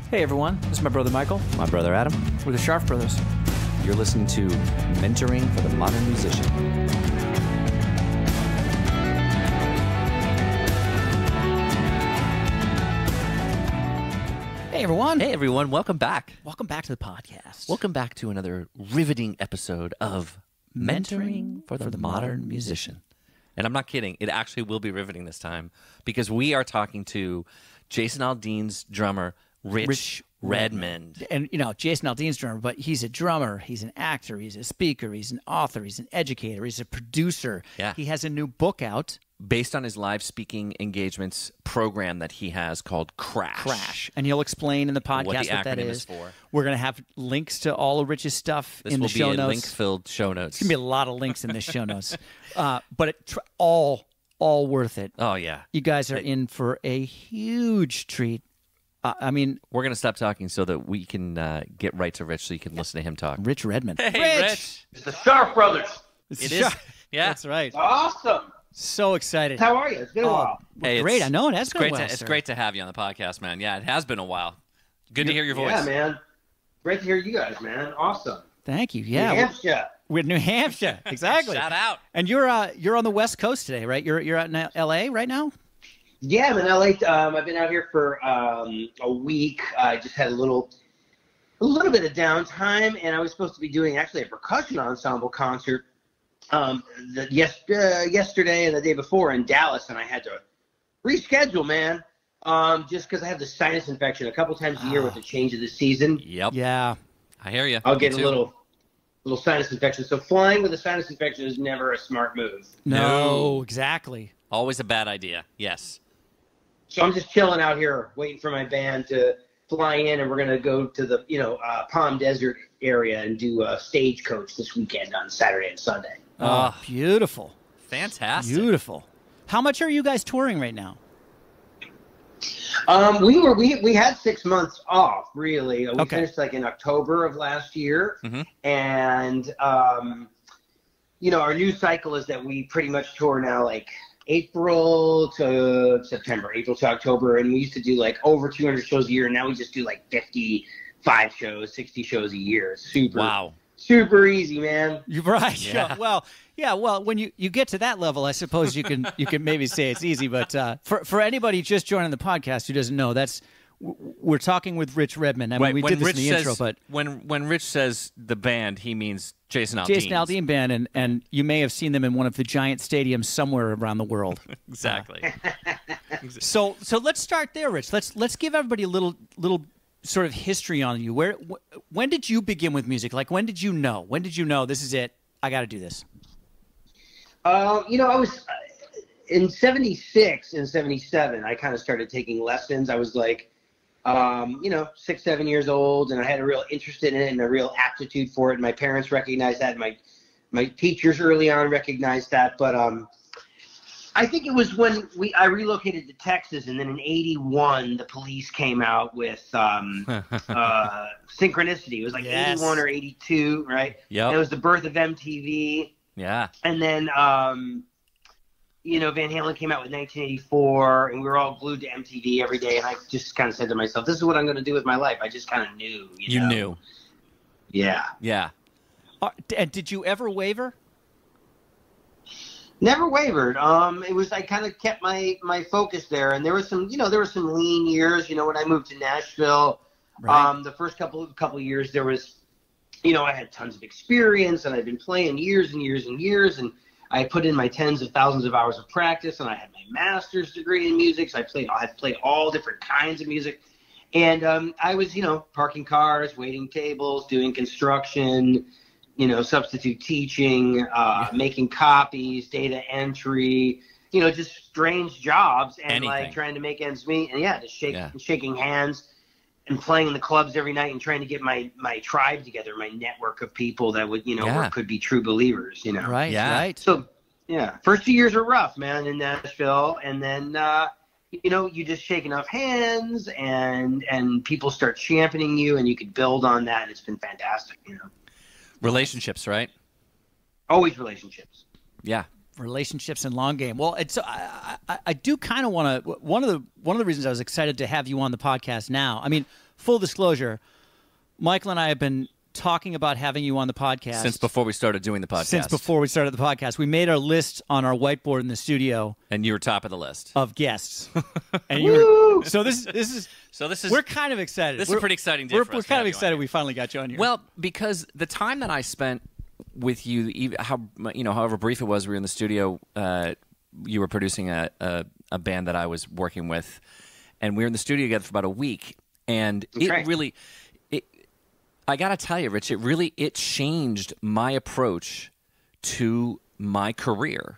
Hey everyone, this is my brother Michael. My brother Adam. We're the Scharf Brothers. You're listening to Mentoring for the Modern Musician. Hey everyone. Hey everyone, welcome back. Welcome back to the podcast. Welcome back to another riveting episode of Mentoring for the Modern Musician. And I'm not kidding, it actually will be riveting this time because we are talking to Jason Aldean's drummer, Rich Redmond. And, you know, Jason Aldean's drummer, but he's a drummer, he's an actor, he's a speaker, he's an author, he's an educator, he's a producer. Yeah. He has a new book out. Based on his live speaking engagements program that he has called Crash. And he'll explain in the podcast What the what that acronym is. is for. We're going to have links to all of Rich's stuff This in the will show be a notes. link-filled show notes. It's going to be a lot of links in this show notes. But all worth it. Oh, yeah. You guys are in for a huge treat. I mean, We're going to stop talking so that we can get right to Rich so you can listen to him talk. Rich Redmond. Hey, Rich. It's the Scharf Brothers. It is. Yeah. That's right. Awesome. So excited. How are you? It's been a while. Hey, Great. I know it has it's been great a while, It's sir. great to have you on the podcast, man. Yeah, it has been a while. Good to hear your voice. Yeah, man. Great to hear you guys, man. Awesome. Thank you. Yeah, New Hampshire. we're New Hampshire. Exactly. Shout out. And you're on the West Coast today, right? You're out in L.A. right now. Yeah, I'm in LA. I've been out here for a week. I just had a little bit of downtime, and I was supposed to be doing actually a percussion ensemble concert yesterday and the day before in Dallas, and I had to reschedule, man. Just because I have the sinus infection a couple times a year with the change of the season. Yep. Yeah. I hear you. I'll get a little sinus infection. So flying with a sinus infection is never a smart move. No, exactly. Always a bad idea. Yes. So I'm just chilling out here, waiting for my band to fly in, and we're gonna go to the Palm Desert area and do a Stagecoach this weekend on Saturday and Sunday. Oh, beautiful. Fantastic. Beautiful. How much are you guys touring right now? We had 6 months off, really. We Okay. finished like in October of last year, Mhm. and our new cycle is that we pretty much tour now like April to September, April to October, and we used to do like over 200 shows a year, and now we just do like 55 shows, 60 shows a year. It's super easy, man. You're right. Yeah. Well, when you get to that level, I suppose you can maybe say it's easy. But for anybody just joining the podcast who doesn't know, we're talking with Rich Redmond. I mean, we did this in the intro, but when Rich says the band, he means Jason Aldean. Jason Aldean Band, and you may have seen them in one of the giant stadiums somewhere around the world. Exactly. So let's start there, Rich. Let's give everybody a little sort of history on you. When did you begin with music? Like, when did you know? When did you know this is it? I got to do this. I was in 76 and 77. I kind of started taking lessons. I was like, 6, 7 years old, and I had a real interest in it and a real aptitude for it. And my parents recognized that. My teachers early on recognized that. But I think it was when I relocated to Texas, and then in 81, the Police came out with Synchronicity. It was like Yes. 81 or 82, right? Yep. And it was the birth of MTV. Yeah. And then, Van Halen came out with 1984, and we were all glued to MTV every day. And I just kind of said to myself, this is what I'm going to do with my life. I just kind of knew. You knew. Yeah. Yeah. And did you ever waver? Never wavered. It was, I kind of kept my focus there. And there was some lean years, when I moved to Nashville. Right. The first couple of years, there was, I had tons of experience, and I'd been playing years and years and years, and I put in my tens of thousands of hours of practice, and I had my master's degree in music, so I had played all different kinds of music. And I was, parking cars, waiting tables, doing construction, substitute teaching, making copies, data entry, just strange jobs, and Anything. like trying to make ends meet, and just shaking hands and playing in the clubs every night and trying to get my tribe together, my network of people that would, or could be true believers, Right. Yeah. Right. So, first 2 years are rough, man, in Nashville. And then, you just shake enough hands and people start championing you, and you could build on that. And it's been fantastic, Relationships, right? Always relationships. Yeah. relationships and long game. Well, it's I do kind of want to. One of the reasons I was excited to have you on the podcast now. I mean, full disclosure, Michael and I have been talking about having you on the podcast Since before we started doing the podcast. Since before we started the podcast, we made our list on our whiteboard in the studio, And you were top of the list. of guests. And you were, so this is we're kind of excited. This is a pretty exciting day We're, for us we're to kind have of you on excited here. we finally got you on here. Well, because the time that I spent with you, however brief it was, we were in the studio. You were producing a band that I was working with, and we were in the studio together for about a week. And Okay. it really, I got to tell you, Rich, it changed my approach to my career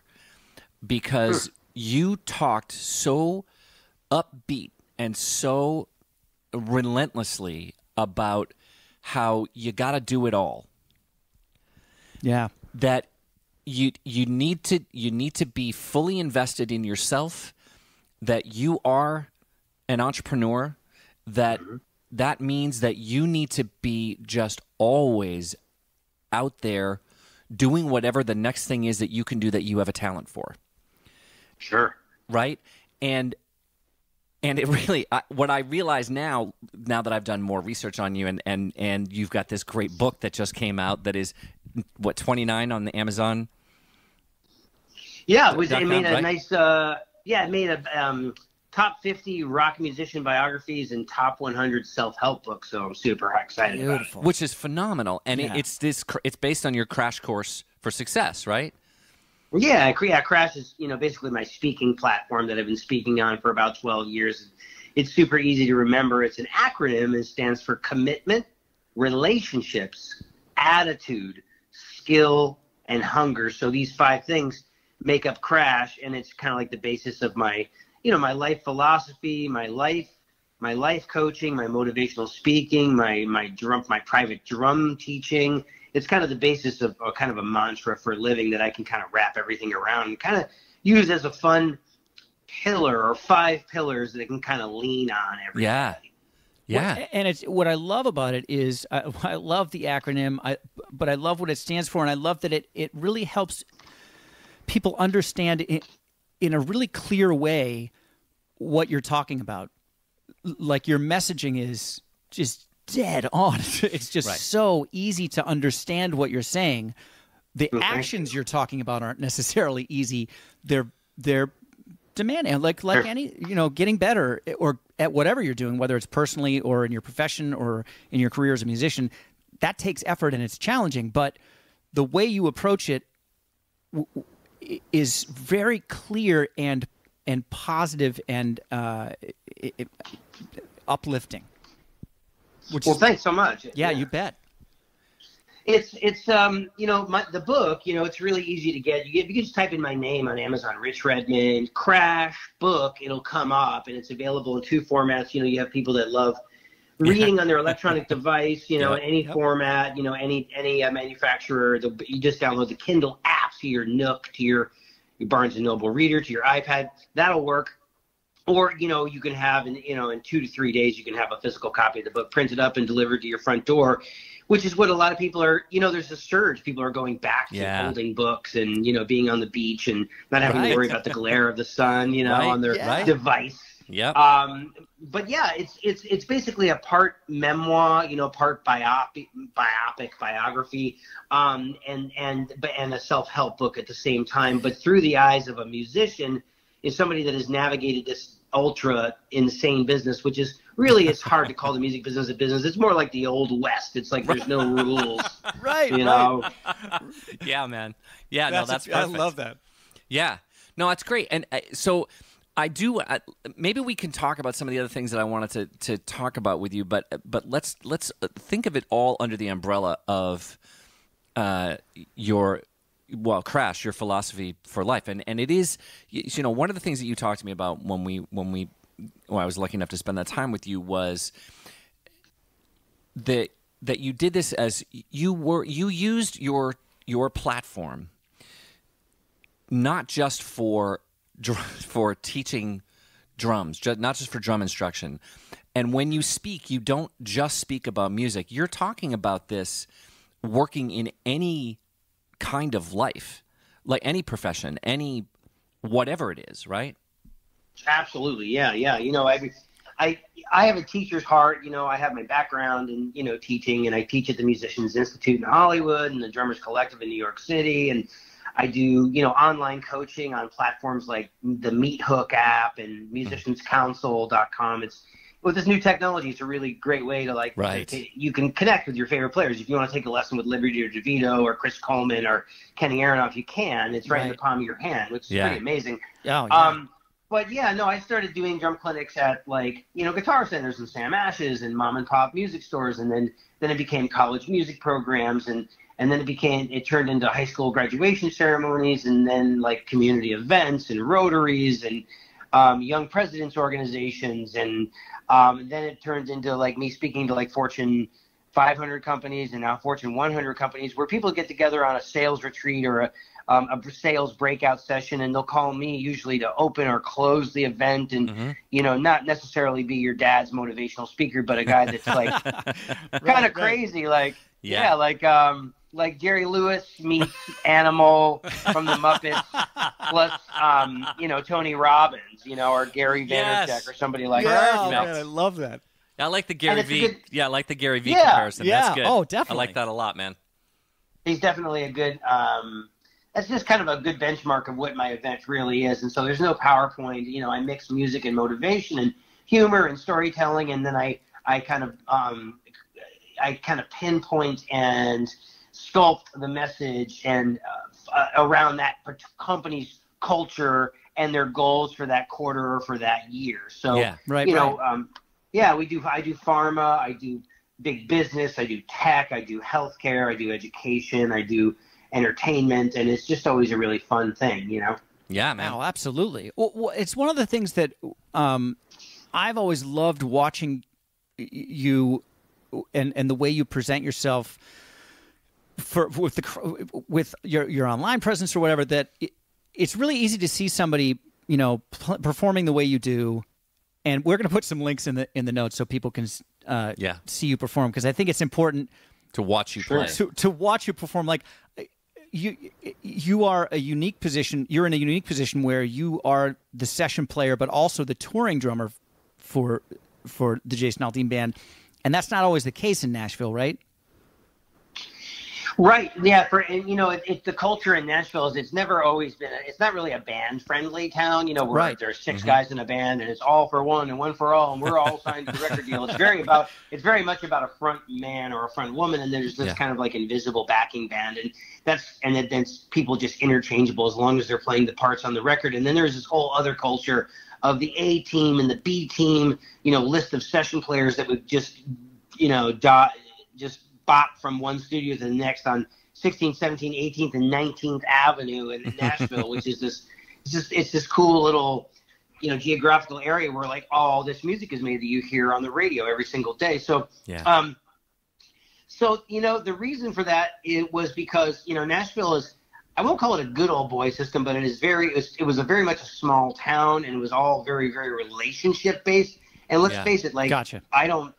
because you talked so upbeat and so relentlessly about how you got to do it all. yeah. That you need to be fully invested in yourself, that you are an entrepreneur, that means that you need to be just always out there doing whatever the next thing is that you can do that you have a talent for. Sure. Right? And it really, what I realize now that I've done more research on you, and you've got this great book that just came out that is, what, 29 on the Amazon? Yeah, it made a right? nice. It made a top 50 rock musician biographies and top 100 self-help books. So I'm super excited about it. Beautiful. Which is phenomenal, and Yeah. it's based on your crash course for success, right? Yeah, Crash is basically my speaking platform that I've been speaking on for about 12 years. It's super easy to remember. It's an acronym. It stands for commitment, relationships, attitude, skill, and hunger. So these 5 things make up Crash, and it's kind of like the basis of my my life philosophy, my life coaching, my motivational speaking, my private drum teaching. It's kind of the basis of kind of a mantra for a living that I can kind of wrap everything around and kind of use as a fun pillar or 5 pillars that I can kind of lean on every Yeah. day. Yeah. And it's what I love about it is I love the acronym, but I love what it stands for, and I love that it really helps people understand in a really clear way what you're talking about. Like your messaging is just dead on. It's just Right. so easy to understand what you're saying. The actions you're talking about aren't necessarily easy. They're demanding, like any getting better or at whatever you're doing, whether it's personally or in your profession or in your career as a musician. That takes effort and it's challenging. But the way you approach it is very clear and positive and uplifting. Well, thanks so much. Yeah, you bet. It's the book, it's really easy to get. You can just type in my name on Amazon, Rich Redmond, Crash book, it'll come up, and it's available in 2 formats. You have people that love reading on their electronic device, in any format, any manufacturer. You just download the Kindle app to your Nook, to your Barnes & Noble reader, to your iPad. That'll work. Or, you can have, in 2 to 3 days, you can have a physical copy of the book printed up and delivered to your front door, which is what a lot of people are, there's a surge. People are going back to holding books and, being on the beach and not having to worry about the glare of the sun, on their device. Yep. But yeah, it's basically a part memoir, part biopic biography, and a self-help book at the same time, but through the eyes of a musician, is somebody that has navigated this ultra insane business, which is really, it's hard to call the music business a business. It's more like the old West. It's like there's no rules. Right. Yeah, man. Yeah, that's perfect. I love that. Yeah. No, that's great. And so I do. Maybe we can talk about some of the other things that I wanted to talk about with you. But let's think of it all under the umbrella of Crash, your philosophy for life. And it is, one of the things that you talked to me about when I was lucky enough to spend that time with you was that you did this as you used your platform not just for teaching drums, not just for drum instruction. And when you speak, you don't just speak about music. You're talking about this working in any kind of life, like any profession, any whatever it is, right? Absolutely. Yeah. Yeah. I have a teacher's heart. I have my background in, teaching, and I teach at the Musicians Institute in Hollywood and the Drummers Collective in New York City. And I do, online coaching on platforms like the Meet Hook app and musicianscouncil.com. With this new technology, it's a really great way to you can connect with your favorite players. If you want to take a lesson with Liberty or DeVito or Chris Coleman or Kenny Aronoff, you can. It's right in the palm of your hand, which is pretty amazing. Oh, yeah. But I started doing drum clinics at Guitar Centers and Sam Ash's and mom and pop music stores, and then it became college music programs, and then it turned into high school graduation ceremonies, and then like community events and Rotaries and young presidents organizations, and then it turned into like me speaking to like Fortune 500 companies and now Fortune 100 companies, where people get together on a sales retreat or a sales breakout session, and they'll call me usually to open or close the event, and not necessarily be your dad's motivational speaker, but a guy that's like kind of crazy, like like Jerry Lewis meets Animal from the Muppets, plus Tony Robbins, or Gary Vaynerchuk or somebody like that. Oh, man, I love that. I like the Gary V. I like the Gary V comparison. Yeah. That's good. Oh, definitely. I like that a lot, man. He's definitely a good. That's just kind of a good benchmark of what my event really is. And so there's no PowerPoint. I mix music and motivation and humor and storytelling, and then I kind of pinpoint and sculpt the message and around that company's culture and their goals for that quarter or for that year. So I do pharma, I do big business, I do tech, I do healthcare, I do education, I do entertainment, and it's just always a really fun thing, Yeah, man. Oh, absolutely. Well, it's one of the things that I've always loved watching you and the way you present yourself with your online presence or whatever. That it's really easy to see somebody performing the way you do, and we're going to put some links in the notes so people can see you perform, because I think it's important to watch you play, to watch you perform. Like you are a unique position. You're in a unique position where you are the session player, but also the touring drummer for the Jason Aldean Band, and that's not always the case in Nashville, right? Right. Yeah. It's the culture in Nashville is it's never always been. It's not really a band-friendly town. Where there's six guys in a band and it's all for one and one for all, and we're all signed to the record deal. It's very much about a front man or a front woman, and there's this kind of like invisible backing band, and then people just interchangeable as long as they're playing the parts on the record. And then there's this whole other culture of the A team and the B team. List of session players that would just bop from one studio to the next on 16th, 17th, 18th, and 19th Avenue in Nashville, which is this cool little, geographical area where like all this music is made that you hear on the radio every single day. So, the reason for that was because, Nashville is, I won't call it a good old boy system, but it was a very much a small town, and it was all very, very relationship based. And let's face it, Gotcha. I don't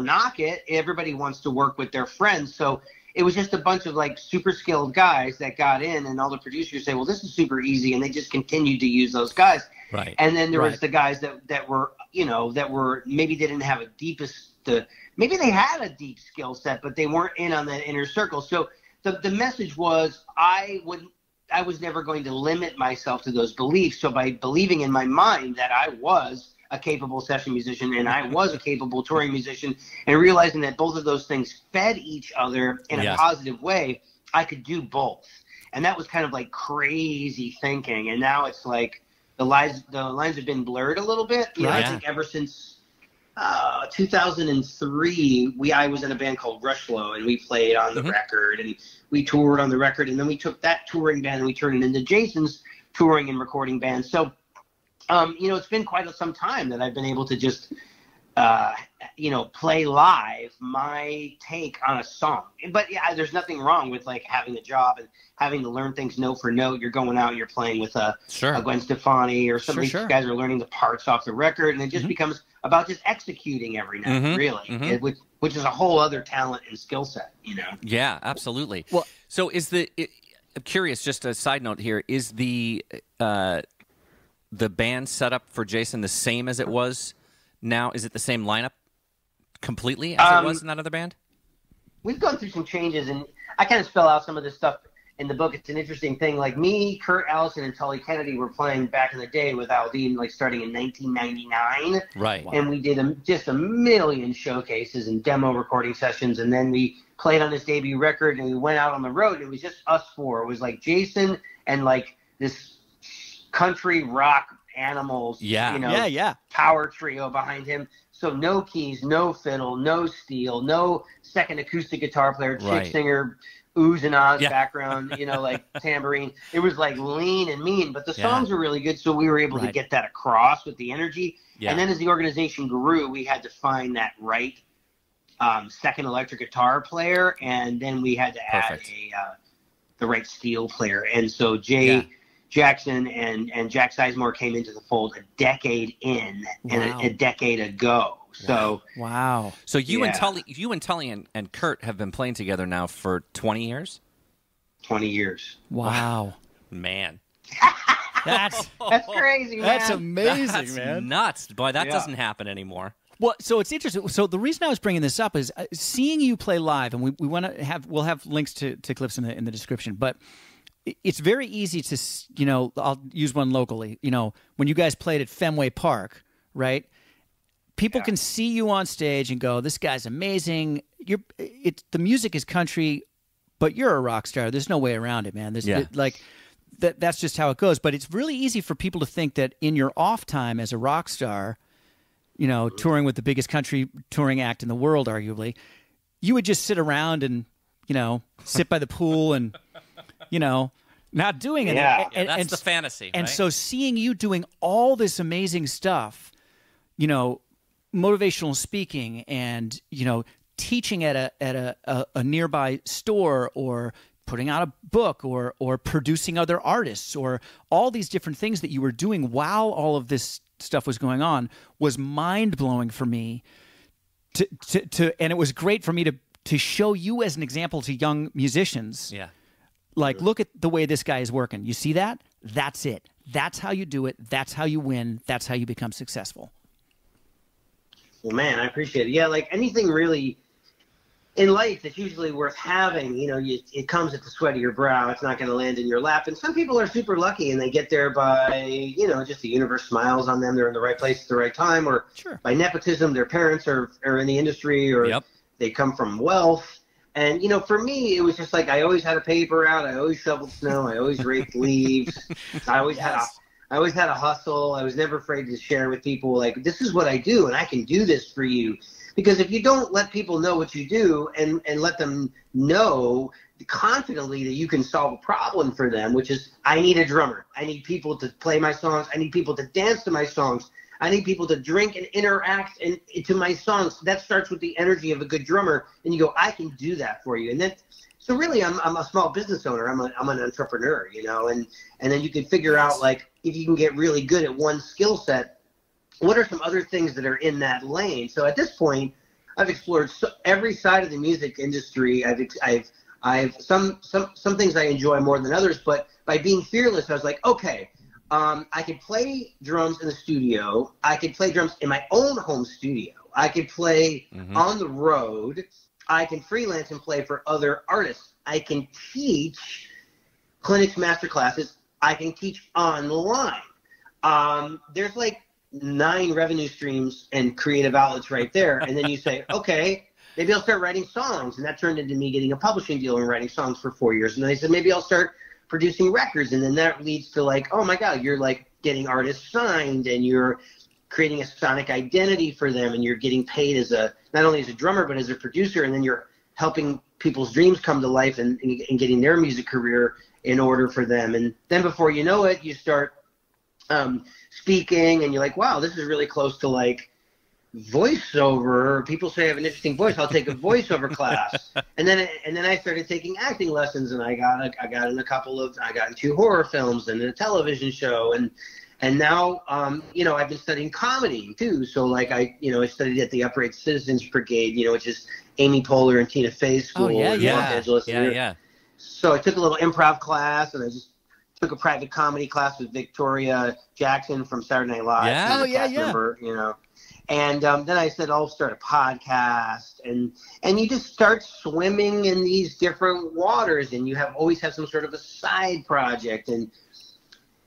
knock it. Everybody wants to work with their friends. So it was just a bunch of like super skilled guys that got in, and all the producers say, well, this is super easy. And they just continued to use those guys. Right. And then there was the guys that were maybe they didn't have maybe they had a deep skill set, but they weren't in on that inner circle. So the message was I was never going to limit myself to those beliefs. So by believing in my mind that I was a capable session musician and I was a capable touring musician, and realizing that both of those things fed each other in a positive way, I could do both. And that was kind of like crazy thinking. And now it's like the lines have been blurred a little bit. I think ever since 2003, I was in a band called Rushlow, and we played on the record, and we toured on the record, and then we took that touring band and we turned it into Jason's touring and recording band. So it's been quite some time that I've been able to just, play live my take on a song. But there's nothing wrong with like having a job and having to learn things note for note. You're going out and you're playing with a Gwen Stefani or some of these guys are learning the parts off the record, and it just becomes about just executing every night, really, which is a whole other talent and skill set, Yeah, absolutely. Well, so curious, just a side note here, is the band setup for Jason the same as it was now? Is it the same lineup completely as it was in that other band? We've gone through some changes, and I kind of spell out some of this stuff in the book. It's an interesting thing. Like me, Kurt Allison, and Tully Kennedy were playing back in the day with Al Dean, like starting in 1999. Right. And we did just a million showcases and demo recording sessions, and then we played on this debut record, and we went out on the road. It was just us four. It was like Jason and like this country rock Animals, power trio behind him. So no keys, no fiddle, no steel, no second acoustic guitar player, chick singer, oohs and ahs background, like tambourine. It was like lean and mean, but the songs were really good, so we were able to get that across with the energy. And then as the organization grew, we had to find that right second electric guitar player, and then we had to add the right steel player. And so Jackson and Jack Sizemore came into the fold a decade in and a decade ago. So wow. So you and Tully and Kurt have been playing together now for 20 years? 20 years. Wow. Man. That's crazy, man. That's amazing, That's man. Nuts. Boy, that doesn't happen anymore. Well, so it's interesting. So the reason I was bringing this up is seeing you play live, and we want to we'll have links to clips in the description, but it's very easy to, I'll use one locally. When you guys played at Fenway Park, right? People can see you on stage and go, "This guy's amazing." The music is country, but you're a rock star. There's no way around it, man. That's just how it goes. But it's really easy for people to think that in your off time as a rock star, touring with the biggest country touring act in the world, arguably, you would just sit around and, sit by the pool and, not doing anything. Yeah, that's the fantasy. And so seeing you doing all this amazing stuff, motivational speaking and, teaching at a nearby store or putting out a book or producing other artists or all these different things that you were doing while all of this stuff was going on was mind-blowing for me and it was great for me to show you as an example to young musicians. Yeah. Like, look at the way this guy is working. You see that? That's it. That's how you do it. That's how you win. That's how you become successful. Well, man, I appreciate it. Yeah, like anything really in life that's usually worth having, it comes at the sweat of your brow. It's not going to land in your lap. And some people are super lucky and they get there by, just the universe smiles on them. They're in the right place at the right time, or by nepotism, their parents are in the industry, or they come from wealth. And, for me, it was just like I always had a paper out. I always shoveled snow. I always raked leaves. I always had a hustle. I was never afraid to share with people, like, this is what I do, and I can do this for you. Because if you don't let people know what you do and let them know confidently that you can solve a problem for them, which is, I need a drummer. I need people to play my songs. I need people to dance to my songs. I need people to drink and interact to my songs. That starts with the energy of a good drummer. And you go, I can do that for you. And then, so really, I'm a small business owner. I'm an entrepreneur, and then you can figure out, like, if you can get really good at one skill set, what are some other things that are in that lane? So at this point, I've explored every side of the music industry. I've some things I enjoy more than others, but by being fearless, I was like, okay, I could play drums in the studio. I could play drums in my own home studio. I could play on the road. I can freelance and play for other artists. I can teach clinics, master classes. I can teach online. There's like 9 revenue streams and creative outlets right there. And then you say, okay, maybe I'll start writing songs. And that turned into me getting a publishing deal and writing songs for 4 years. And then I said, maybe I'll start producing records. And then that leads to, like, oh my God, you're like getting artists signed and you're creating a sonic identity for them. And you're getting paid as not only as a drummer, but as a producer. And then you're helping people's dreams come to life and getting their music career in order for them. And then before you know it, you start speaking and you're like, wow, this is really close to like voiceover. People say I have an interesting voice. I'll take a voiceover class. And then I started taking acting lessons, and I got in 2 horror films and a television show, and now I've been studying comedy too. So like I studied at the Upright Citizens Brigade, which is Amy Poehler and Tina Fey's school in Los Angeles. So I took a little improv class, and I just took a private comedy class with Victoria Jackson from Saturday Night Live. Yeah. She's a Oh, yeah, cast yeah. member, you know. And then I said, I'll start a podcast, and you just start swimming in these different waters, and you always have some sort of a side project,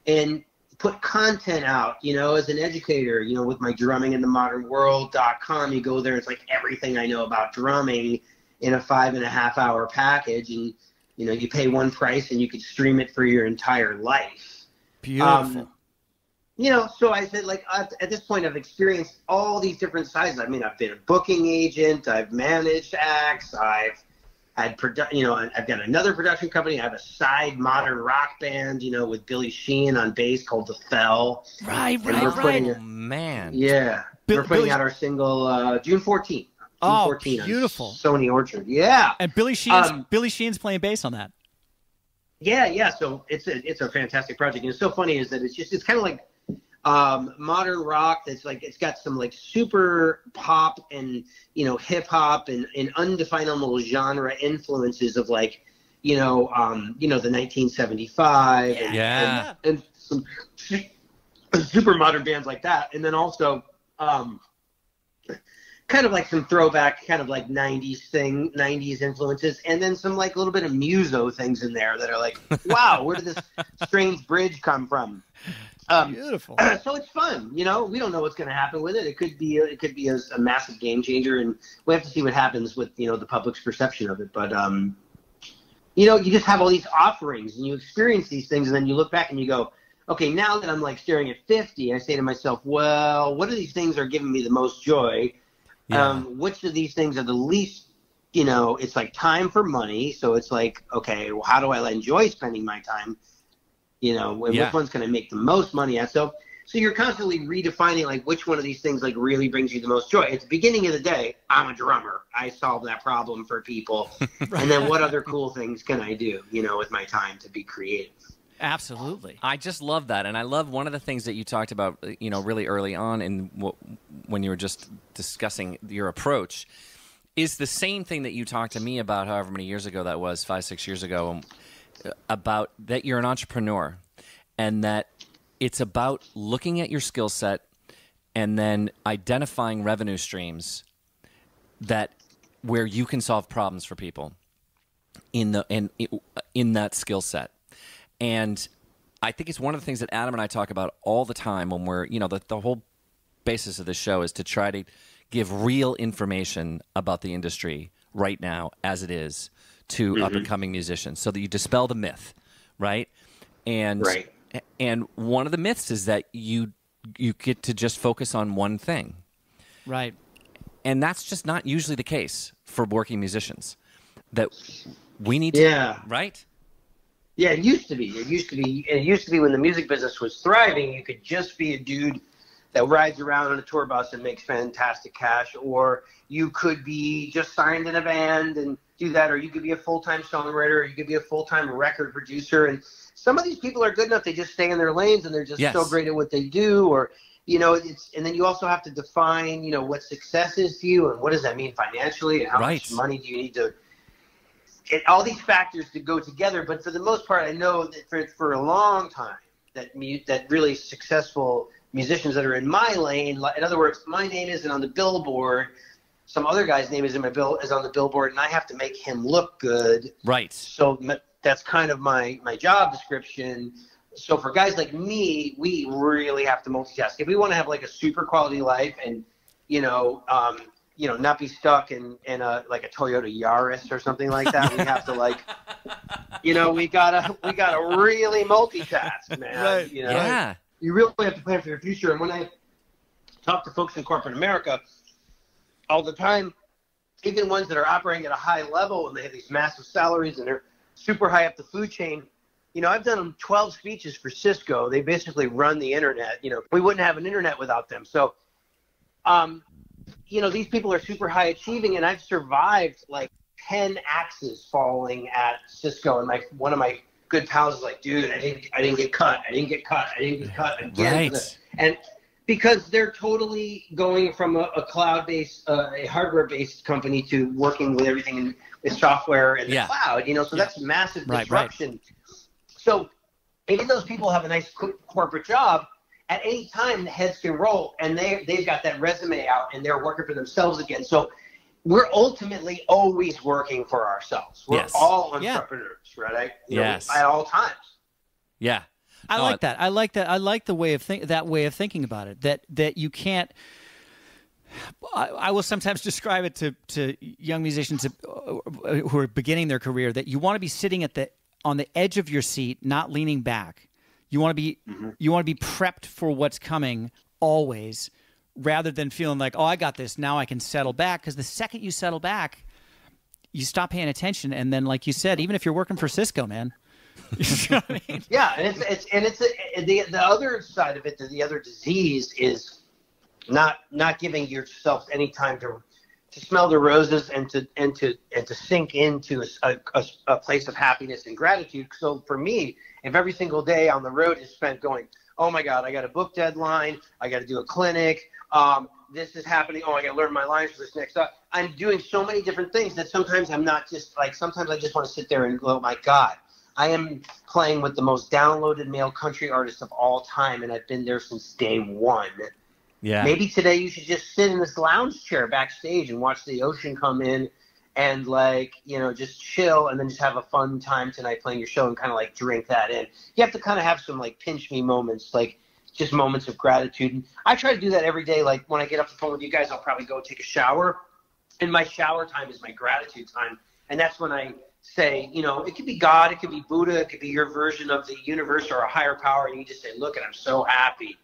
and put content out, you know, as an educator, you know, with my drumminginthe.modernworld.com. You go there, it's like everything I know about drumming in a 5.5 hour package, and you know, you pay one price and you could stream it for your entire life. Beautiful. You know, so I said, like, at this point, I've experienced all these different sizes. I mean, I've been a booking agent, I've managed acts, I've had I've got another production company. I have a side modern rock band, you know, with Billy Sheehan on bass called The Fell. Right. Oh, man. Yeah, we're putting out our single June 14th. Oh, 14 beautiful. Sony Orchard. Yeah. And Billy Sheehan's playing bass on that. Yeah. So it's a fantastic project. And it's so funny is that it's kind of like modern rock that's like, it's got some like super pop and, you know, hip hop and undefinable genre influences of like, you know, the 1975 and some super modern bands like that. And then also, kind of like some throwback, kind of like 90s influences, and then some like a little bit of muso things in there that are like, wow, where did this strange bridge come from? Beautiful. So it's fun, you know. We don't know what's going to happen with it. It could be a massive game changer, and we have to see what happens with, you know, the public's perception of it. But you know, you just have all these offerings, and you experience these things, and then you look back and you go, okay, now that I'm like staring at 50, I say to myself, well, what of these things are giving me the most joy? Yeah. Which of these things are the least, you know, it's like time for money. So it's like, okay, well, how do I enjoy spending my time? You know, which one's going to make the most money at? So you're constantly redefining like which one of these things like really brings you the most joy. At the beginning of the day, I'm a drummer. I solve that problem for people. And then what other cool things can I do, you know, with my time to be creative? Absolutely. I just love that, and I love one of the things that you talked about, you know, really early on when you were just discussing your approach, is the same thing that you talked to me about however many years ago that was, 5-6 years ago, about that you're an entrepreneur, and that it's about looking at your skill set and then identifying revenue streams that where you can solve problems for people in that skill set. And I think it's one of the things that Adam and I talk about all the time when we're, you know, the whole basis of this show is to try to give real information about the industry right now as it is to up-and-coming musicians so that you dispel the myth, right? And one of the myths is that you get to just focus on one thing. Right. And that's just not usually the case for working musicians. That we need to, right? Yeah, it used to be. It used to be when the music business was thriving, you could just be a dude that rides around on a tour bus and makes fantastic cash, or you could be just signed in a band and do that, or you could be a full-time songwriter, or you could be a full-time record producer. And some of these people are good enough, they just stay in their lanes and they're just so great at what they do, or, you know, and then you also have to define, you know, what success is to you and what does that mean financially and how much money do you need to all these factors to go together. But for the most part, I know that for a long time that really successful musicians that are in my lane, in other words, my name isn't on the billboard, some other guy's name is on the billboard, and I have to make him look good. Right. So that's kind of my job description. So for guys like me, we really have to multitask. If we want to have like a super quality life and, not be stuck in a Toyota Yaris or something like that. We have to we gotta really multitask, man. Right. You know? You really have to plan for your future. And when I talk to folks in corporate America all the time, even ones that are operating at a high level and they have these massive salaries and they're super high up the food chain, you know, I've done 12 speeches for Cisco. They basically run the internet. You know, we wouldn't have an internet without them. So, these people are super high achieving, and I've survived like 10 axes falling at Cisco. And one of my good pals is like, dude, I didn't get cut again. Right. And Because they're totally going from a cloud-based, a hardware-based company to working with everything in with software and the cloud. You know, so that's massive disruption. Right. So even those people have a nice corporate job, at any time the heads can roll, and they've got that resume out, and they're working for themselves again. So we're ultimately always working for ourselves. We're all entrepreneurs, right? You know, at all times. Yeah. I like that. I like that. I like the way of that way of thinking about it. That you can't. I will sometimes describe it to young musicians who are beginning their career that you want to be sitting on the edge of your seat, not leaning back. You want to be prepped for what's coming always, rather than feeling like, oh, I got this, now I can settle back. Because the second you settle back, you stop paying attention, and then, like you said, even if you're working for Cisco, man. You know what I mean? Yeah, and it's the other side of it. The other disease is not giving yourself any time to smell the roses and to sink into a place of happiness and gratitude. So for me, if every single day on the road is spent going, oh my God, I got a book deadline, I got to do a clinic, this is happening, oh, I got to learn my lines for this next up. I'm doing so many different things that sometimes I'm not just like, sometimes I just want to sit there and go, oh my God. I am playing with the most downloaded male country artist of all time, and I've been there since day one. Yeah. Maybe today you should just sit in this lounge chair backstage and watch the ocean come in and, like, you know, just chill and then just have a fun time tonight playing your show and kind of, like, drink that in. You have to kind of have some, like, pinch me moments, like just moments of gratitude. And I try to do that every day. Like, when I get off the phone with you guys, I'll probably go take a shower. And my shower time is my gratitude time. And that's when I say, you know, it could be God, it could be Buddha, it could be your version of the universe or a higher power, and you just say, look, and I'm so happy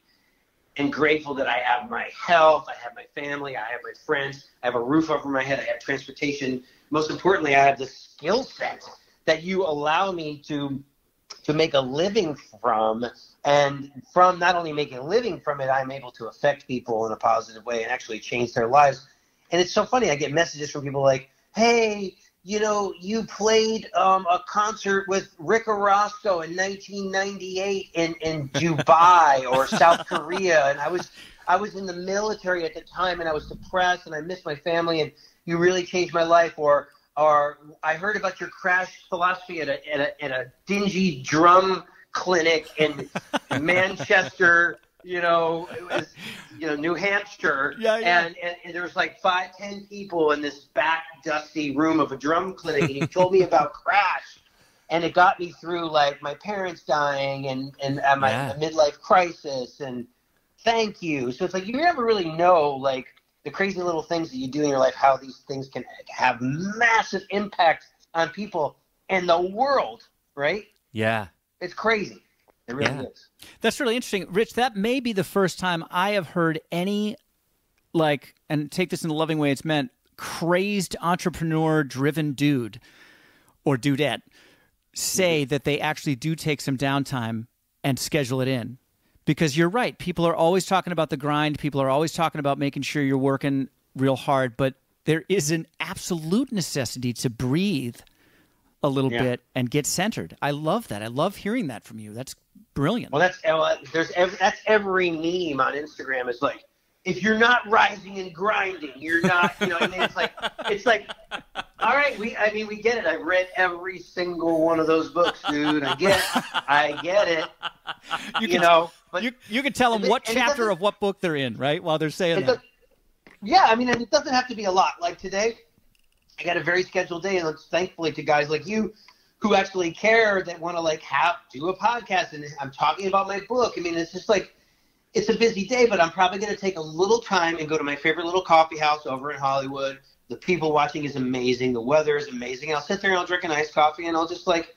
and grateful that I have my health, I have my family, I have my friends, I have a roof over my head, I have transportation. Most importantly, I have the skill set that you allow me to make a living from, and from not only making a living from it, I'm able to affect people in a positive way and actually change their lives. And it's so funny, I get messages from people like, hey, you know, you played a concert with Rick Orozco in 1998 in Dubai or South Korea, and I was in the military at the time, and I was depressed, and I missed my family, and you really changed my life. Or I heard about your crash philosophy at a dingy drum clinic in Manchester. You know, it was, you know, New Hampshire, and there was like 5-10 people in this back dusty room of a drum clinic, and you told me about Crash, and it got me through like my parents dying and my midlife crisis, and thank you. So it's like you never really know like the crazy little things that you do in your life, how these things can have massive impact on people and the world, right? Yeah. It's crazy. It really is. That's really interesting. Rich, that may be the first time I have heard any, like, and take this in the loving way it's meant, crazed entrepreneur-driven dude or dudette say that they actually do take some downtime and schedule it in. Because you're right. People are always talking about the grind. People are always talking about making sure you're working real hard. But there is an absolute necessity to breathe a little bit and get centered. I love that. I love hearing that from you. That's brilliant. Well, that's every meme on Instagram is like, if you're not rising and grinding, you're not, you know what I mean? It's like, all right, we get it. I've read every single one of those books, dude. I get it. But you can tell them what chapter of what book they're in, right? While they're saying that. Yeah, I mean, and it doesn't have to be a lot. Like today, I got a very scheduled day, and it's thankfully to guys like you who actually care, that want to like do a podcast, and I'm talking about my book. I mean, it's just like, it's a busy day, but I'm probably going to take a little time and go to my favorite little coffee house over in Hollywood. The people watching is amazing. The weather is amazing. I'll sit there and I'll drink a nice coffee, and I'll just like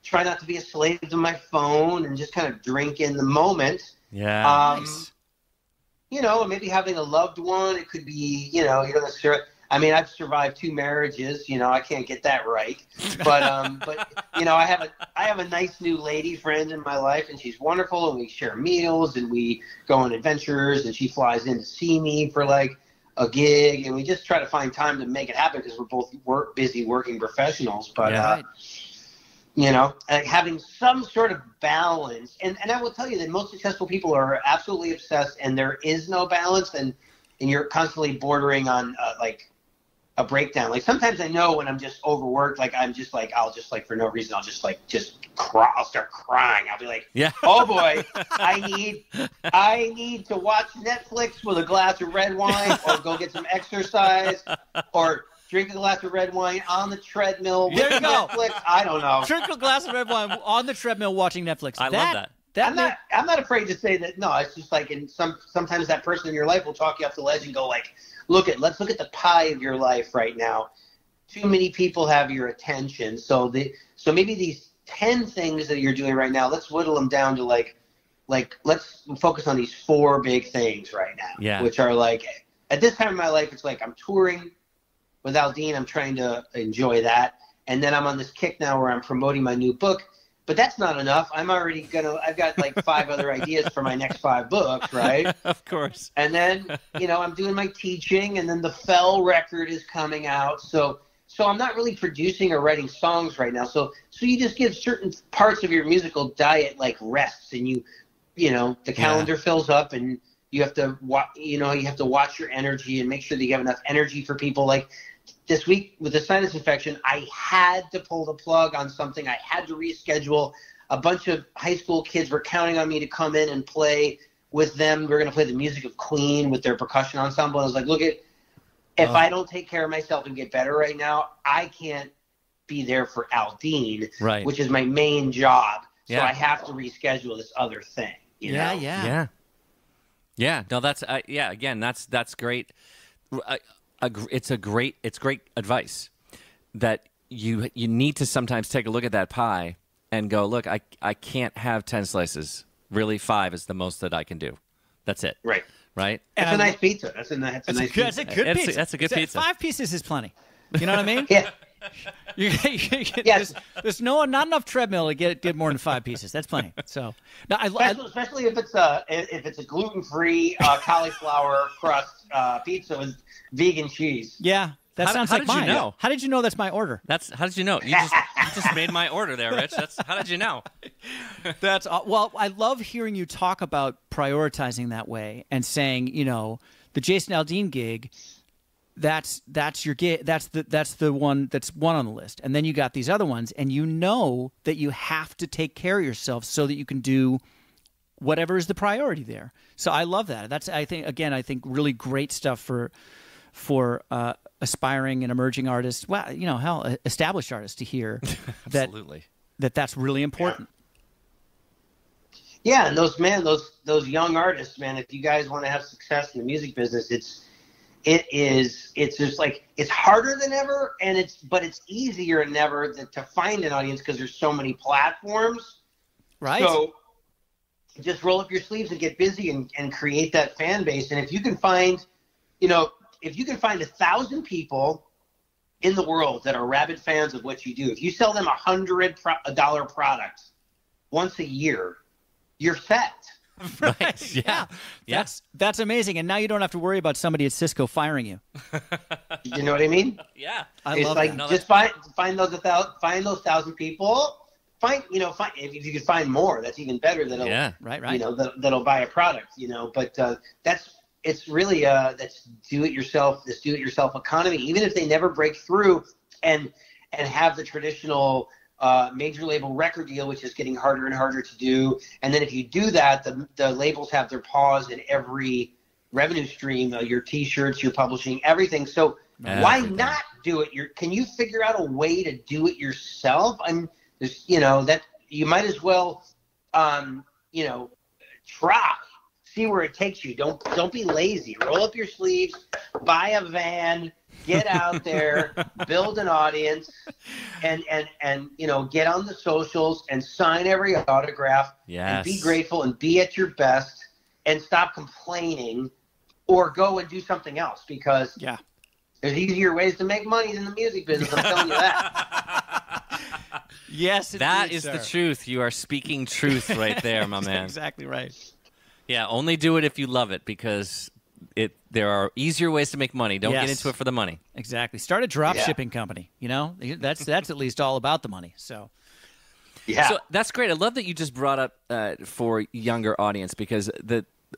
try not to be a slave to my phone and just kind of drink in the moment. Yeah. Nice. You know, maybe having a loved one. It could be, you know, you don't necessarily. I mean, I've survived 2 marriages. You know, I can't get that right. But you know, I have a nice new lady friend in my life, and she's wonderful. And we share meals, and we go on adventures, and she flies in to see me for like a gig, and we just try to find time to make it happen because we're both busy working professionals. But having some sort of balance. And I will tell you that most successful people are absolutely obsessed, and there is no balance, and you're constantly bordering on like a breakdown. Like sometimes I know when I'm just overworked, like I'll just for no reason, I'll just cry. I'll start crying. I'll be like, Yeah. oh boy, I need to watch Netflix with a glass of red wine, or go get some exercise, or drink a glass of red wine on the treadmill with There you go. Netflix. I don't know. Drink a glass of red wine on the treadmill watching Netflix. I love that. I'm not afraid to say that. No, it's just like sometimes that person in your life will talk you off the ledge and go like, let's look at the pie of your life right now. Too many people have your attention. So maybe these 10 things that you're doing right now, let's whittle them down to like let's focus on these 4 big things right now. Yeah. Which are like, at this time in my life, it's like I'm touring with Aldean. I'm trying to enjoy that. And then I'm on this kick now where I'm promoting my new book. But that's not enough. I've got like 5 other ideas for my next 5 books, right? Of course. And then, I'm doing my teaching, and then the Fell record is coming out. So I'm not really producing or writing songs right now. So you just give certain parts of your musical diet like rests, and the calendar fills up, and you have to watch your energy and make sure that you have enough energy for people. Like this week with the sinus infection, I had to pull the plug on something. I had to reschedule. A bunch of high school kids were counting on me to come in and play with them. We were going to play the music of Queen with their percussion ensemble. I was like, if I don't take care of myself and get better right now, I can't be there for Aldean, right, which is my main job. Yeah. So I have to reschedule this other thing. You know? Yeah. No, that's again, that's great. It's great advice that you need to sometimes take a look at that pie and go, look, I can't have 10 slices. Really, 5 is the most that I can do. That's it. Right. And That's a nice pizza. That's a nice pizza. That's a good pizza. That's a good pizza. 5 pieces is plenty. You know what I mean? Yeah. Yes. There's not enough treadmill to get more than 5 pieces. That's plenty. So, no, especially if it's a gluten-free cauliflower crust pizza with vegan cheese. Yeah, that sounds like mine. How did you know? How did you know that's my order? How did you know? You just made my order there, Rich. How did you know? Well, I love hearing you talk about prioritizing that way and saying, the Jason Aldean gig. That's your gig. That's the one that's one on the list, and then you got these other ones, and you know that you have to take care of yourself so that you can do whatever is the priority there. So I love that. I think really great stuff for aspiring and emerging artists. Well, established artists to hear Absolutely. that's really important. Yeah, and those young artists, man. If you guys want to have success in the music business, it's just like it's harder than ever, but it's easier than ever to find an audience because there's so many platforms. Right. So just roll up your sleeves and get busy and create that fan base. And if you can find, 1,000 people in the world that are rabid fans of what you do, if you sell them $100 product once a year, you're set. Right. Yeah. That's amazing. And now you don't have to worry about somebody at Cisco firing you. You know what I mean? Yeah. I love that. Just find those 1,000 people. Find if you can find more, that's even better. Right. That'll buy a product. But it's really that's do it yourself. This do it yourself economy. Even if they never break through and have the traditional major label record deal, which is getting harder and harder to do. And then if you do that, the labels have their paws in every revenue stream, your T-shirts, your publishing, everything. So why not do it? Can you figure out a way to do it yourself? That you might as well, try. See where it takes you. Don't be lazy. Roll up your sleeves, buy a van, get out there, build an audience, and get on the socials and sign every autograph. Yes. And be grateful and be at your best and stop complaining or go and do something else because there's easier ways to make money than the music business. I'm telling you that. Yes, that is the truth. You are speaking truth right there, my man. Exactly right. Yeah, only do it if you love it because there are easier ways to make money. Don't get into it for the money. Exactly. Start a drop shipping company. That's at least all about the money. So Yeah. So that's great. I love that you just brought up for younger audience, because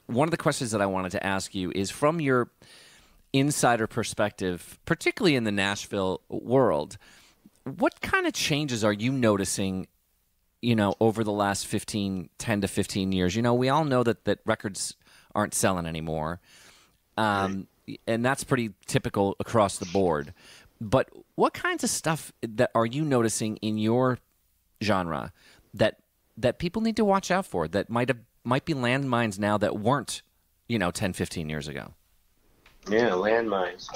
one of the questions that I wanted to ask you is, from your insider perspective, particularly in the Nashville world, what kind of changes are you noticing, over the last 10 to 15 years? We all know that records aren't selling anymore. And that's pretty typical across the board. But what kinds of stuff that are you noticing in your genre that people need to watch out for, that might be landmines now that weren't, 10, 15 years ago? Yeah, landmines.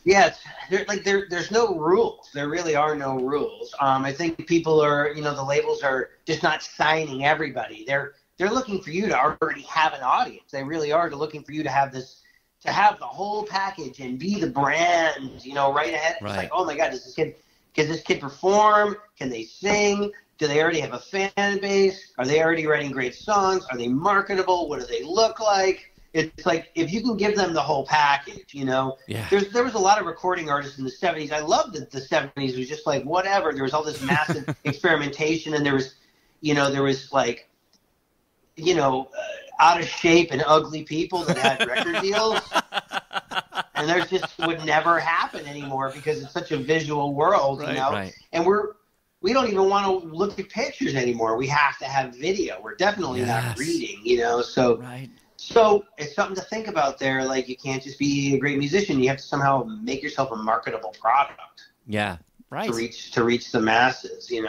Yeah, there's no rules. There really are no rules. I think people are, the labels are just not signing everybody. They're looking for you to already have an audience. They really are looking for you to have the whole package and be the brand, right ahead. Right. It's like, oh my God, can this kid perform? Can they sing? Do they already have a fan base? Are they already writing great songs? Are they marketable? What do they look like? It's like, if you can give them the whole package, Yeah. There was a lot of recording artists in the 70s. I loved that the 70s was just like, whatever. There was all this massive experimentation, and there was like, out of shape and ugly people that had record deals. And there just would never happen anymore, because it's such a visual world, Right. And we don't even want to look at pictures anymore. We have to have video. We're definitely not reading, so. Right. So it's something to think about there. Like, you can't just be a great musician. You have to somehow make yourself a marketable product. Yeah. Right. To reach the masses, So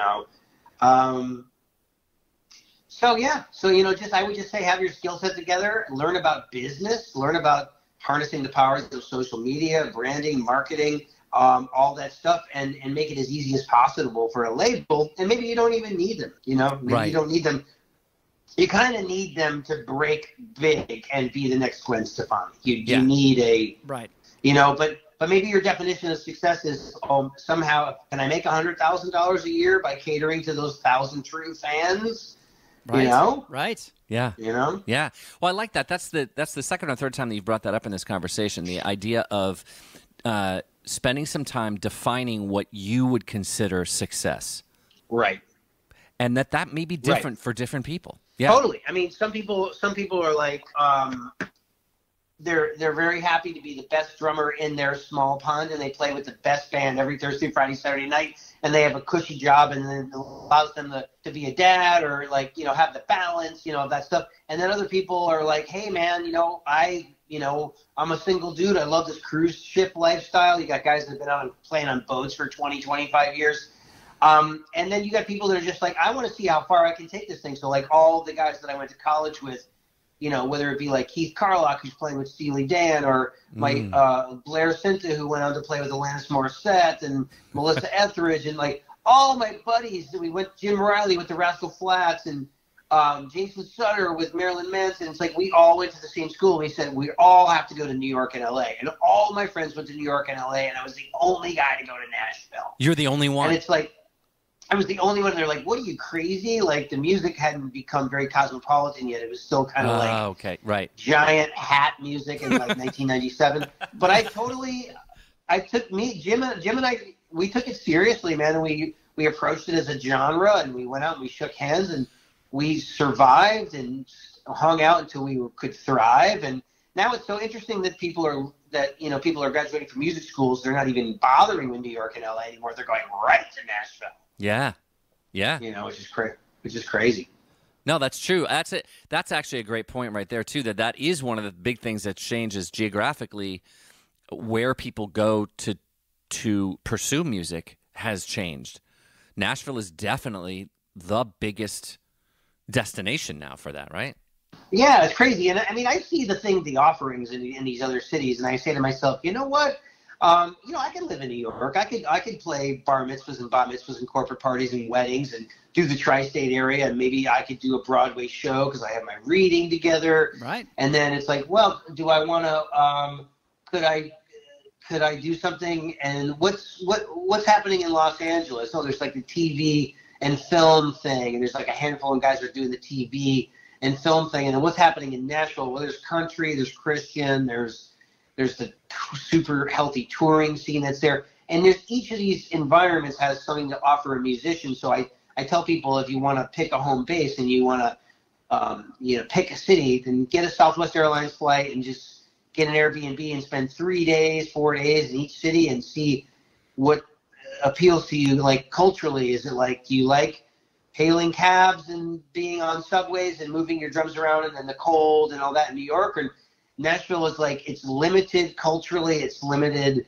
I would just say, have your skill set together, learn about business, learn about harnessing the powers of social media, branding, marketing, all that stuff, and make it as easy as possible for a label. And maybe you don't even need them, maybe you don't need them. You kind of need them to break big and be the next Gwen Stefani. You need a right. But maybe your definition of success is somehow, can I make $100,000 a year by catering to those 1,000 true fans? Right. Right. Yeah. Yeah. Well, I like that. That's the second or third time that you've brought that up in this conversation. The idea of spending some time defining what you would consider success. Right. And that may be different for different people. Yeah. Totally. I mean, some people are like, they're very happy to be the best drummer in their small pond, and they play with the best band every Thursday, Friday, Saturday night, and they have a cushy job, and then it allows them to be a dad, or have the balance, of that stuff. And then other people are like, hey man, I'm a single dude. I love this cruise ship lifestyle. You got guys that have been playing on boats for 20, 25 years. And then you got people that are just like, I want to see how far I can take this thing. So like all the guys that I went to college with, whether it be like Keith Carlock, who's playing with Steely Dan, or my Blair Cinta, who went on to play with Alanis Morissette, and Melissa Etheridge, and like all my buddies. We went, Jim Riley with the Rascal Flatts, and Jason Sutter with Marilyn Manson. It's like we all went to the same school. We said we all have to go to New York and LA, and all my friends went to New York and LA, and I was the only guy to go to Nashville. You're the only one. And it's like, I was the only one. And they're like, what are you, crazy? Like, the music hadn't become very cosmopolitan yet. It was still kind of giant hat music in like 1997. But Jim and I, we took it seriously, man. And we approached it as a genre, and we went out and we shook hands, and we survived and hung out until we could thrive. And now it's so interesting that people are graduating from music schools. They're not even bothering with New York and LA anymore. They're going right to Nashville. Yeah. Which is crazy. No, that's true. That's it. That's actually a great point right there too. That is one of the big things that changes geographically, where people go to pursue music has changed. Nashville is definitely the biggest destination now for that, right? Yeah, it's crazy. And I mean, I see the offerings in these other cities, and I say to myself, you know what? I could live in New York. I could play bar mitzvahs and bat mitzvahs and corporate parties and weddings and do the tri-state area, and maybe I could do a Broadway show because I have my reading together. Right. And then it's like, well, do I want to? Could I do something? And what's happening in Los Angeles? Oh, there's like the TV and film thing, and there's like a handful of guys that are doing the TV and film thing. And then what's happening in Nashville? Well, there's country, there's Christian, there's the super healthy touring scene that's there. And there's each of these environments has something to offer a musician. So I tell people, if you want to pick a home base and you want to pick a city, then get a Southwest Airlines flight and just get an Airbnb and spend 3 days, 4 days in each city and see what appeals to you, like culturally. Is it like, do you like hailing cabs and being on subways and moving your drums around and then the cold and all that in New York? Or Nashville is like, it's limited culturally, it's limited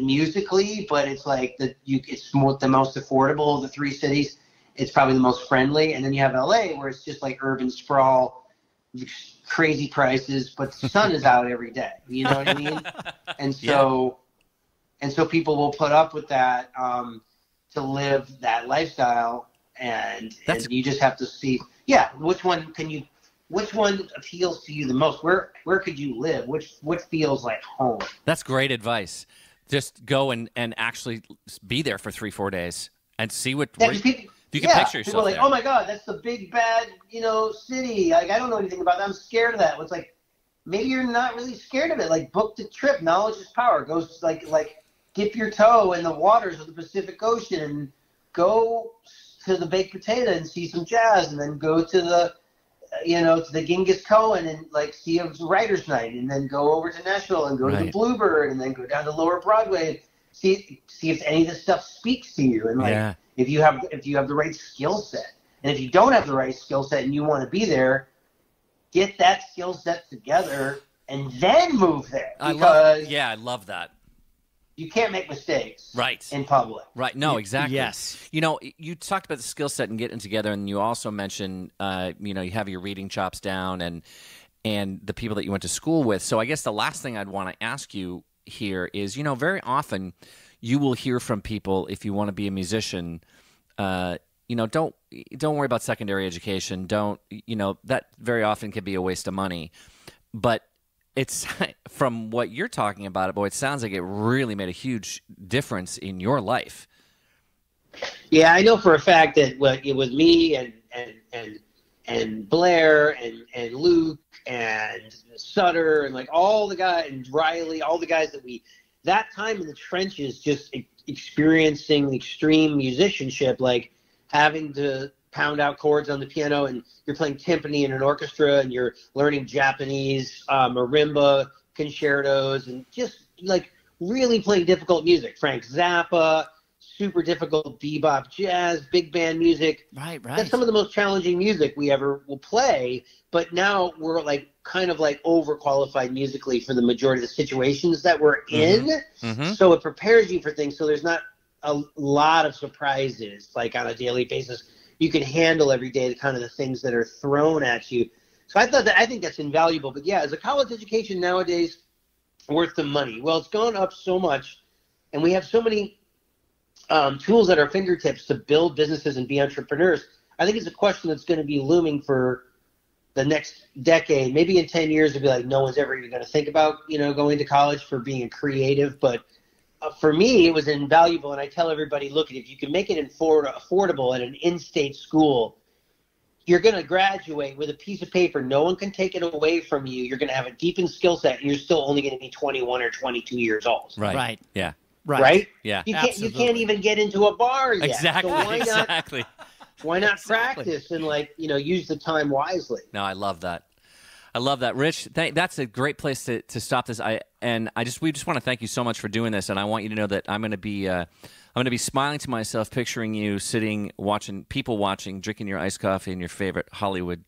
musically, but it's like it's the most affordable of the three cities. It's probably the most friendly. And then you have LA, where it's just like urban sprawl, crazy prices, but the sun is out every day. You know what I mean? And so people will put up with that to live that lifestyle, and you just have to see, which one appeals to you the most? Where could you live? What feels like home? That's great advice. Just go and actually be there for 3-4 days and see what you can picture yourself. People are like, there. oh my God, that's the big bad, city. Like, I don't know anything about that. I'm scared of that. Well, it's like, maybe you're not really scared of it. Like, book the trip. Knowledge is power. Go like dip your toe in the waters of the Pacific Ocean and go to the Baked Potato and see some jazz, and then go to the to the Genghis Khan and like see a writer's night, and then go over to Nashville and go to the Bluebird, and then go down to Lower Broadway and see if any of this stuff speaks to you, and like if you have the right skill set. And if you don't have the right skill set and you want to be there, get that skill set together and then move there. I love that. You can't make mistakes in public. Right. No, exactly. Yes. You talked about the skill set and getting together, and you also mentioned, you have your reading chops down and the people that you went to school with. So I guess the last thing I'd want to ask you here is, very often you will hear from people, if you want to be a musician, don't worry about secondary education. That very often can be a waste of money. But it's from what you're talking about, boy, it sounds like it really made a huge difference in your life. Yeah, I know for a fact that it was me and Blair and Luke and Sutter and like all the guys, and Riley, all the guys that time in the trenches, just experiencing extreme musicianship, like having to pound out chords on the piano, and you're playing timpani in an orchestra, and you're learning Japanese marimba concertos, and just like really playing difficult music. Frank Zappa, super difficult bebop jazz, big band music. Right. That's some of the most challenging music we ever will play. But now we're like kind of like overqualified musically for the majority of the situations that we're in. Mm-hmm. So it prepares you for things. So there's not a lot of surprises like on a daily basis. You can handle every day the things that are thrown at you. So I think that's invaluable. But yeah, is a college education nowadays worth the money? Well, it's gone up so much, and we have so many tools at our fingertips to build businesses and be entrepreneurs. I think it's a question that's going to be looming for the next decade. Maybe in 10 years, it'll be like no one's ever even going to think about going to college for being a creative. But for me, it was invaluable, and I tell everybody, look, if you can make it affordable at an in-state school, you're going to graduate with a piece of paper. No one can take it away from you. You're going to have a deepened skill set, and you're still only going to be 21 or 22 years old. Right. Yeah. Right? Yeah. You can't even get into a bar yet. Exactly. So why not practice and use the time wisely? No, I love that. Rich, that's a great place to stop this. We just want to thank you so much for doing this, and I want you to know that I'm going to be smiling to myself, picturing you sitting, watching, drinking your iced coffee in your favorite Hollywood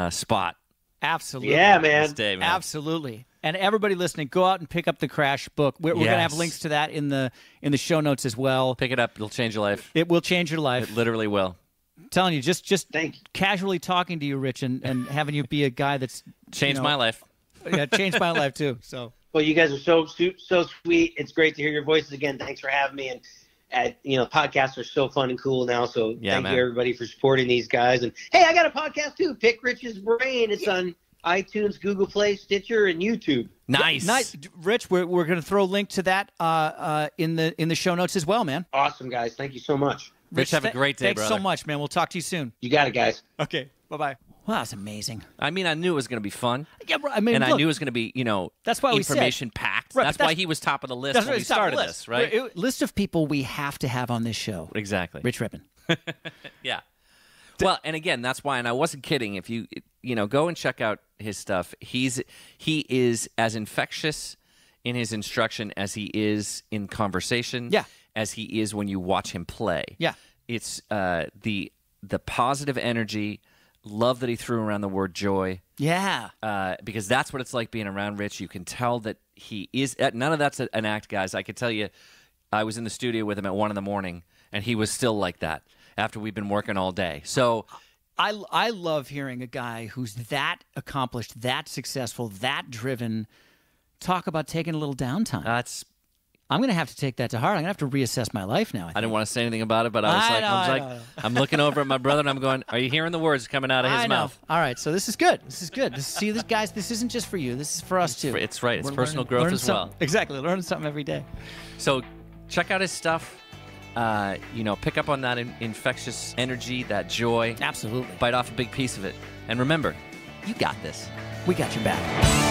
spot. Absolutely. Yeah, man. This day, man. Absolutely. And everybody listening, go out and pick up the Crash book. We're going to have links to that in the show notes as well. Pick it up; it'll change your life. It will change your life. It literally will. I'm telling you, just casually talking to you, Rich, and having you be a guy that's changed my life. Yeah, changed my life too. So, well, you guys are so sweet. It's great to hear your voices again. Thanks for having me. And podcasts are so fun and cool now. So thank you everybody for supporting these guys. And hey, I got a podcast too. Pick Rich's Brain. It's on iTunes, Google Play, Stitcher, and YouTube. Nice. Rich, we're going to throw a link to that in the show notes as well, man. Awesome, guys. Thank you so much. Rich, have a great day, thanks brother. so much, man. We'll talk to you soon. You got it, guys. Okay. Bye-bye. Wow, that's amazing. I mean, I knew it was going to be fun. Yeah, I mean, I knew it was going to be, that's why information packed. Right, That's but why he was top of the list That's when right, we it's top of the started list. this, right? List of people we have to have on this show. Exactly. Rich Rippon. Yeah. Well, and again, that's why, and I wasn't kidding. If you go and check out his stuff, he is as infectious in his instruction as he is in conversation. Yeah. As he is when you watch him play. Yeah. It's the positive energy, love that he threw around the word joy. Yeah. Because that's what it's like being around Rich. You can tell that he is. None of that's an act, guys. I can tell you, I was in the studio with him at 1 a.m, and he was still like that after we've been working all day. So I love hearing a guy who's that accomplished, that successful, that driven talk about taking a little downtime. I'm going to have to take that to heart. I'm going to have to reassess my life now. I didn't want to say anything about it, but I was like, I'm looking over at my brother and I'm going, are you hearing the words coming out of his mouth? All right, so this is good. This is good. See, guys, this isn't just for you. This is for us too. It's right. It's We're personal learning growth as well. something. Exactly. Learning something every day. So check out his stuff. Pick up on that infectious energy, that joy. Absolutely. Bite off a big piece of it. And remember, you got this. We got your back.